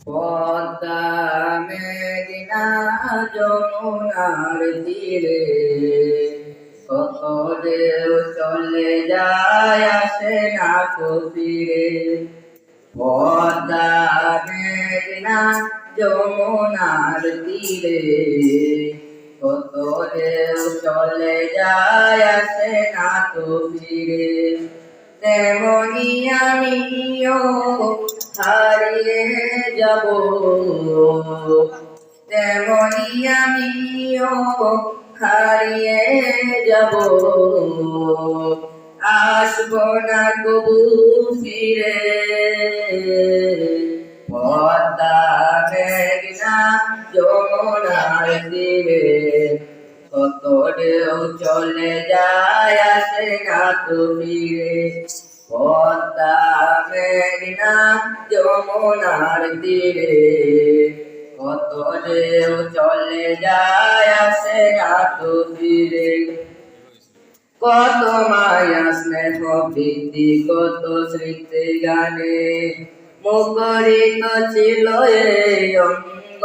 পদ্মা মেঘনা যমুনার তীরে কত ঢেউ চলে যায় আসে না কো ফিরে। পদ্মা মেঘনা যমুনার তীরে কত ঢেউ চলে যায় আসে না তো ফিরে। তেমনি আমিও হারিয়ে যাব, তেমনি আমিও হারিয়ে যাব, আসবো না কবু ফিরে। পদ্মা মেঘনা যমুনার তীরে কত ঢেউ চলে যায় আসে না তো ফিরে। পদ্মা মেঘনা যমুনার তীরে কত ঢেউ চলে যায় আসে না তো ফিরে। কত মায়া স্নেহ প্রীতি কত স্মৃতি গানে মুখরিত ছিল এই অঙ্গ।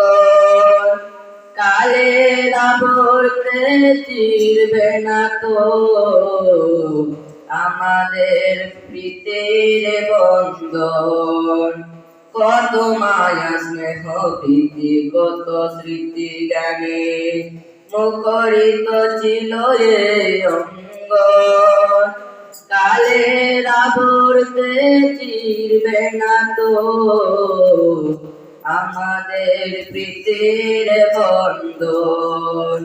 কালের আবর্তে চিরবে না তো আমাদের প্রীতির বন্ধন। কত মায়া স্নেহ প্রীতি কত স্মৃতি গানে মুখরিত ছিল এই অঙ্গ। কালের আবর্তে চিরবে না তো আমাদের প্রীতির বন্ধন।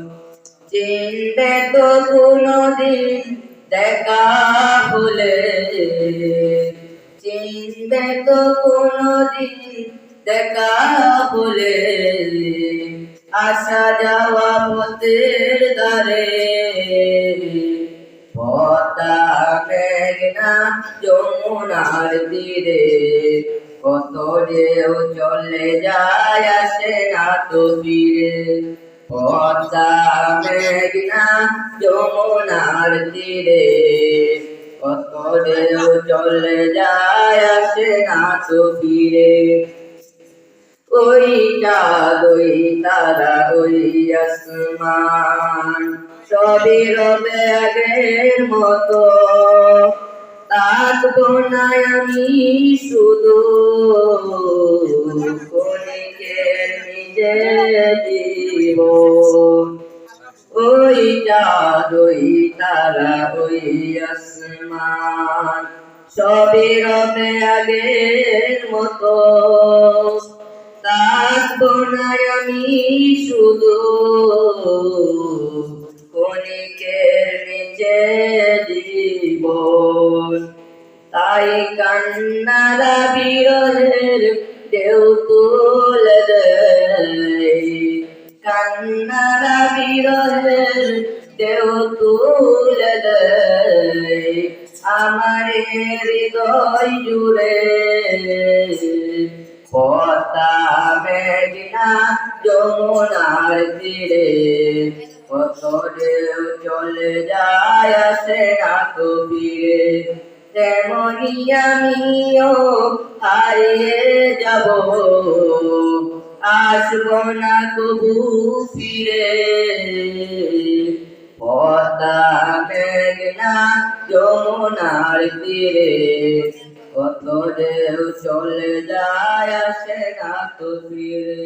চিনবে তো কোনদিন দেখা হলে, চিনবে তো কোনদিন দেখা হলে আসা যাওয়া পথের ধারে। পদ্মা মেঘনা যমুনার তীরে কত ঢেউ চলে যায় আসে না তো ফিরে। পদ্মা মেঘনা যমুনার তীরে কত ঢেউ চলে যায় আসে না তো ফিরে। ওই চাঁদ ওই তারা ওই আসমান সবই রবে আগের মতো। থাকবো না আমি শুধু ক্ষণিকের নিজে জীবন। ওই চাঁদ ওই তারা ওই আসমান সবই রবে আগের মতো। থাকবো না আমি শুধু ক্ষণিকের নিচে জীবন। তাই কান্নারা বিরহের ঢেউ তুলে দেয়, কান্নারা বিরহের ঢেউ তুলে দেয় আমার হৃদয় জুড়ে। পদ্মা মেঘনা যমুনার তীরে কত ঢেউ চলে যায় আসে না তো ফিরে। তেমনি আমিও হারিয়ে যাব, আসবো না কবু ফিরে। পদ্মা মেঘনা যমুনার তীরে কত ঢেউ চলে যায় আসে না তো ফিরে।